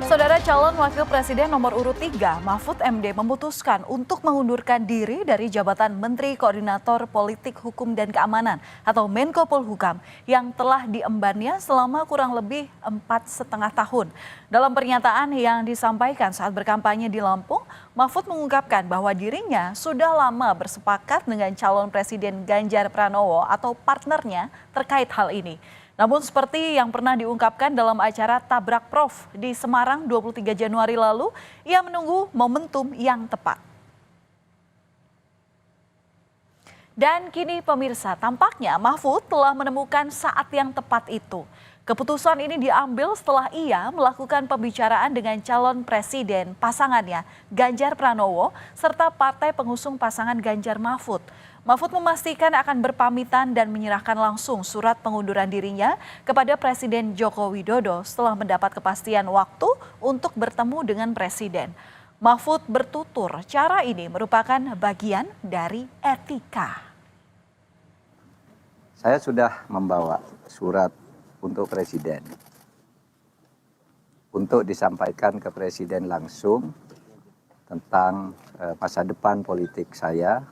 Saudara calon wakil presiden nomor urut 3, Mahfud MD memutuskan untuk mengundurkan diri dari jabatan Menteri Koordinator Politik Hukum dan Keamanan atau Menko Polhukam yang telah diembannya selama kurang lebih 4,5 tahun. Dalam pernyataan yang disampaikan saat berkampanye di Lampung, Mahfud mengungkapkan bahwa dirinya sudah lama bersepakat dengan calon presiden Ganjar Pranowo atau partnernya terkait hal ini. Namun seperti yang pernah diungkapkan dalam acara Tabrak Prof di Semarang 23 Januari lalu, ia menunggu momentum yang tepat. Dan kini pemirsa, tampaknya Mahfud telah menemukan saat yang tepat itu. Keputusan ini diambil setelah ia melakukan pembicaraan dengan calon presiden pasangannya Ganjar Pranowo serta partai pengusung pasangan Ganjar Mahfud. Mahfud memastikan akan berpamitan dan menyerahkan langsung surat pengunduran dirinya kepada Presiden Joko Widodo setelah mendapat kepastian waktu untuk bertemu dengan Presiden. Mahfud bertutur cara ini merupakan bagian dari etika. Saya sudah membawa surat untuk Presiden, untuk disampaikan ke Presiden langsung tentang masa depan politik saya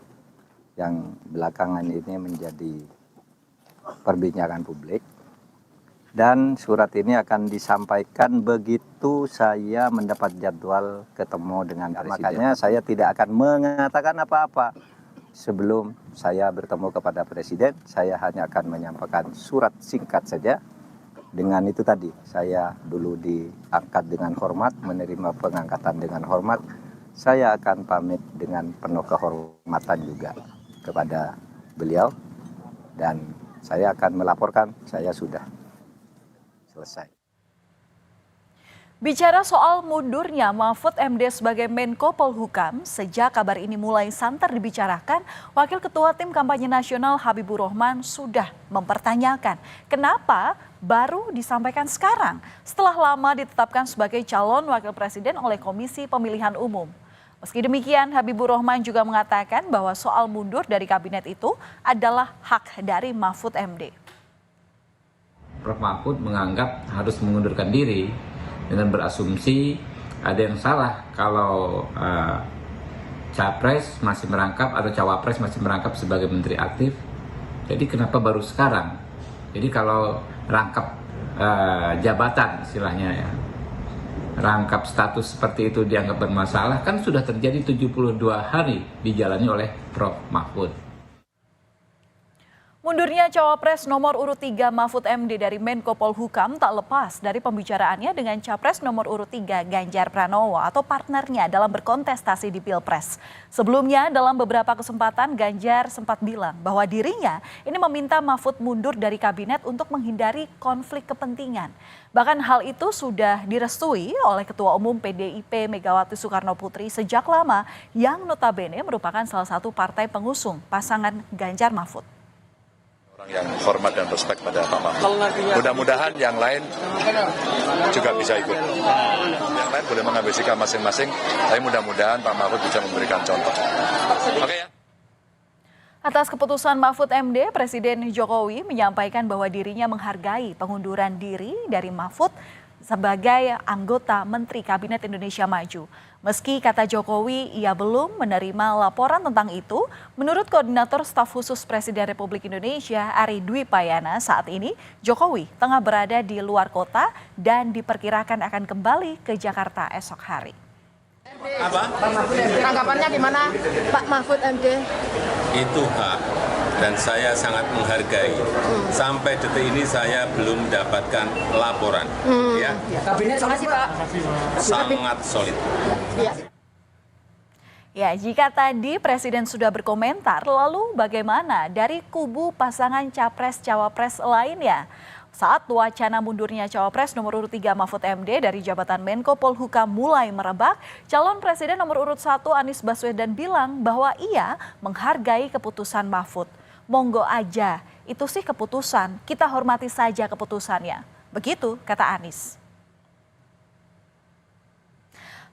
yang belakangan ini menjadi perbincangan publik. Dan surat ini akan disampaikan begitu saya mendapat jadwal ketemu dengan Presiden. Makanya saya tidak akan mengatakan apa-apa sebelum saya bertemu kepada Presiden. Saya hanya akan menyampaikan surat singkat saja. Dengan itu tadi, saya dulu diangkat dengan hormat, menerima pengangkatan dengan hormat. Saya akan pamit dengan penuh kehormatan juga kepada beliau, dan saya akan melaporkan saya sudah selesai. Bicara soal mundurnya Mahfud MD sebagai Menko Polhukam, sejak kabar ini mulai santer dibicarakan, Wakil Ketua Tim Kampanye Nasional Habibur Rahman sudah mempertanyakan kenapa baru disampaikan sekarang setelah lama ditetapkan sebagai calon wakil presiden oleh Komisi Pemilihan Umum. Meski demikian, Habibur Rahman juga mengatakan bahwa soal mundur dari kabinet itu adalah hak dari Mahfud MD. Prof. Mahfud menganggap harus mengundurkan diri dengan berasumsi ada yang salah kalau capres masih merangkap atau cawapres masih merangkap sebagai menteri aktif. Jadi kenapa baru sekarang? Jadi kalau rangkap jabatan istilahnya ya, rangkap status seperti itu dianggap bermasalah, kan sudah terjadi 72 hari dijalani oleh Prof. Mahfud. Mundurnya cawapres nomor urut 3 Mahfud MD dari Menko Polhukam tak lepas dari pembicaraannya dengan capres nomor urut 3 Ganjar Pranowo atau partnernya dalam berkontestasi di Pilpres. Sebelumnya dalam beberapa kesempatan Ganjar sempat bilang bahwa dirinya ini meminta Mahfud mundur dari kabinet untuk menghindari konflik kepentingan. Bahkan hal itu sudah direstui oleh Ketua Umum PDIP Megawati Soekarnoputri sejak lama yang notabene merupakan salah satu partai pengusung pasangan Ganjar Mahfud. Orang yang hormat dan respect pada Pak Mahfud. Mudah-mudahan yang lain juga bisa ikut. Yang lain boleh mengambil sikap masing-masing, tapi mudah-mudahan Pak Mahfud bisa memberikan contoh. Oke ya. Atas keputusan Mahfud MD, Presiden Jokowi menyampaikan bahwa dirinya menghargai pengunduran diri dari Mahfud sebagai anggota Menteri Kabinet Indonesia Maju. Meski kata Jokowi ia belum menerima laporan tentang itu, menurut Koordinator Staf Khusus Presiden Republik Indonesia Ari Dwi Payana saat ini Jokowi tengah berada di luar kota dan diperkirakan akan kembali ke Jakarta esok hari. Apa? Tanggapannya gimana Pak Mahfud MD? Itu hak dan saya sangat menghargai. Sampai detik ini saya belum mendapatkan laporan. Ya. Kabinet terima kasih Pak. Sangat solid. Ya, jika tadi Presiden sudah berkomentar, lalu bagaimana dari kubu pasangan Capres-Cawapres lainnya? Saat wacana mundurnya Cawapres nomor urut 3 Mahfud MD dari jabatan Menko Polhukam mulai merebak, calon Presiden nomor urut 1 Anies Baswedan bilang bahwa ia menghargai keputusan Mahfud. Monggo aja, itu sih keputusan, kita hormati saja keputusannya. Begitu kata Anies.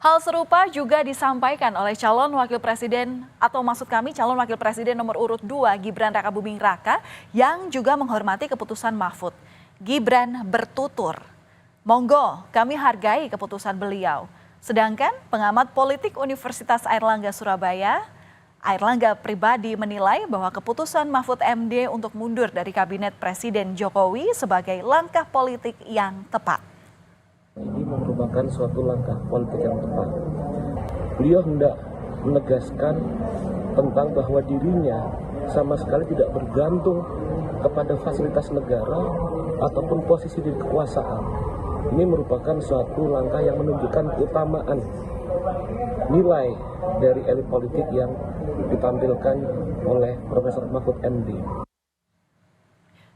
Hal serupa juga disampaikan oleh calon wakil presiden atau maksud kami calon wakil presiden nomor urut 2 Gibran Rakabuming Raka yang juga menghormati keputusan Mahfud. Gibran bertutur, Monggo, kami hargai keputusan beliau. Sedangkan pengamat politik Universitas Airlangga Surabaya, Airlangga pribadi menilai bahwa keputusan Mahfud MD untuk mundur dari kabinet Presiden Jokowi sebagai langkah politik yang tepat. Ini merupakan suatu langkah politik yang tepat. Beliau hendak menegaskan tentang bahwa dirinya sama sekali tidak bergantung kepada fasilitas negara ataupun posisi di kekuasaan. Ini merupakan suatu langkah yang menunjukkan keutamaan nilai dari elit politik yang ditampilkan oleh Profesor Mahfud MD.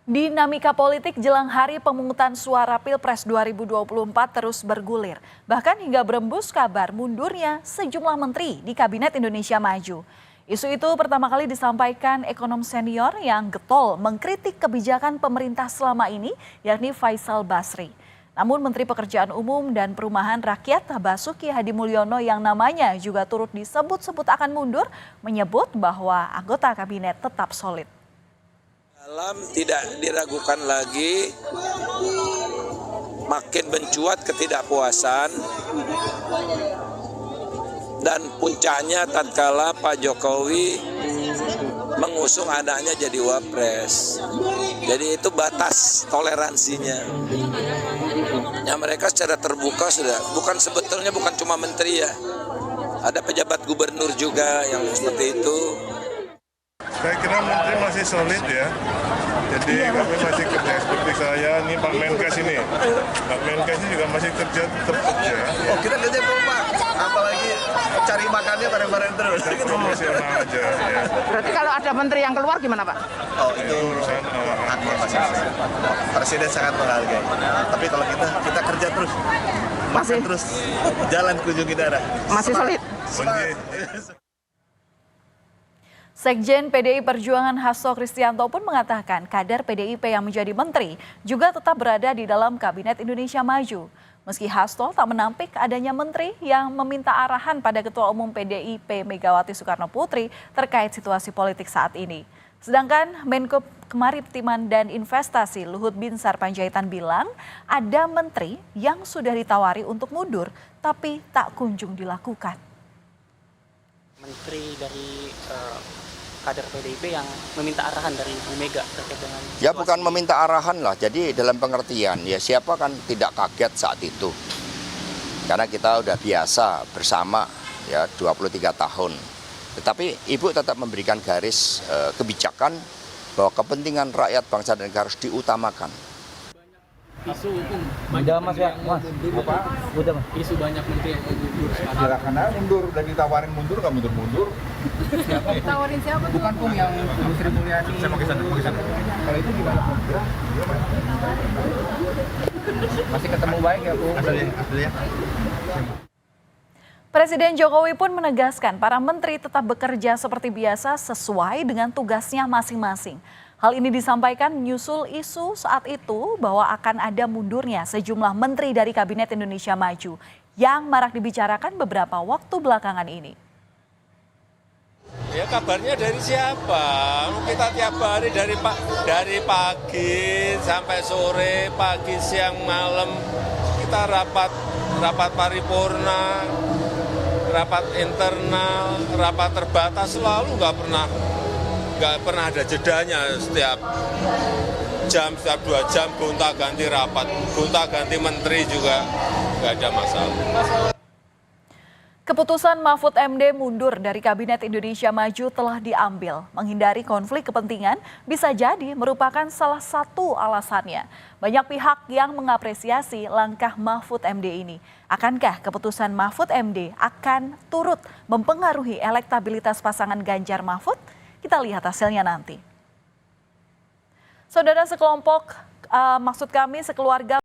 Dinamika politik jelang hari pemungutan suara Pilpres 2024 terus bergulir. Bahkan hingga berembus kabar mundurnya sejumlah menteri di Kabinet Indonesia Maju. Isu itu pertama kali disampaikan ekonom senior yang getol mengkritik kebijakan pemerintah selama ini, yakni Faisal Basri. Namun Menteri Pekerjaan Umum dan Perumahan Rakyat Basuki Hadi Mulyono yang namanya juga turut disebut-sebut akan mundur, menyebut bahwa anggota kabinet tetap solid. Dalam tidak diragukan lagi, makin mencuat ketidakpuasan dan puncaknya tatkala Pak Jokowi mengusung anaknya jadi wapres. Jadi itu batas toleransinya. Ya mereka secara terbuka sudah, sebetulnya bukan cuma menteri ya. Ada pejabat gubernur juga yang seperti itu. Saya kira menteri masih solid ya. Jadi kami masih kerja seperti saya, ini Pak Menkes ini. Pak Menkes ini juga masih tetap kerja. Oh kita kerja Pak, apalagi cari makannya bareng-bareng terus. Kita profesional aja ya. Berarti kalau ada menteri yang keluar gimana Pak? Oh itu urusan haknya masing-masing. Presiden sangat menghargai. Tapi kalau kita kerja terus, masih terus jalan kunjungi daerah. Masih solid. Sekjen PDI Perjuangan Hasto Kristianto pun mengatakan kader PDIP yang menjadi menteri juga tetap berada di dalam Kabinet Indonesia Maju. Meski Hasto tak menampik adanya menteri yang meminta arahan pada Ketua Umum PDIP Megawati Soekarno Putri terkait situasi politik saat ini. Sedangkan Menko Kemaritiman dan Investasi Luhut Binsar Panjaitan bilang ada menteri yang sudah ditawari untuk mundur tapi tak kunjung dilakukan. Menteri dari kader PDIP yang meminta arahan dari Bu Mega terkait dengan ya bukan meminta arahan lah, jadi dalam pengertian ya siapa kan tidak kaget saat itu karena kita udah biasa bersama ya 23 tahun, tetapi Ibu tetap memberikan garis kebijakan bahwa kepentingan rakyat bangsa dan negara harus diutamakan. Isu udah mas ya mas udah mas isu banyak menteri yang mundur sekarang. Karena mundur dan ditawarin mundur nggak mundur. Ditawarin siapa? Bukan Pung yang Sri Mulyani. Saya mau ke sana. Kalau itu gimana Pung? Masih ketemu baik ya Pung? Ya. Presiden Jokowi pun menegaskan para menteri tetap bekerja seperti biasa sesuai dengan tugasnya masing-masing. Hal ini disampaikan menyusul isu saat itu bahwa akan ada mundurnya sejumlah menteri dari Kabinet Indonesia Maju yang marak dibicarakan beberapa waktu belakangan ini. Ya kabarnya dari siapa? Kita tiap hari dari pagi sampai sore, pagi, siang, malam kita rapat paripurna, rapat internal, rapat terbatas selalu nggak pernah ada jedanya, setiap jam, setiap 2 jam gonta-ganti rapat, gonta-ganti menteri juga nggak ada masalah. Keputusan Mahfud MD mundur dari Kabinet Indonesia Maju telah diambil. Menghindari konflik kepentingan bisa jadi merupakan salah satu alasannya. Banyak pihak yang mengapresiasi langkah Mahfud MD ini. Akankah keputusan Mahfud MD akan turut mempengaruhi elektabilitas pasangan Ganjar Mahfud? Kita lihat hasilnya nanti. Saudara sekelompok, maksud kami sekeluarga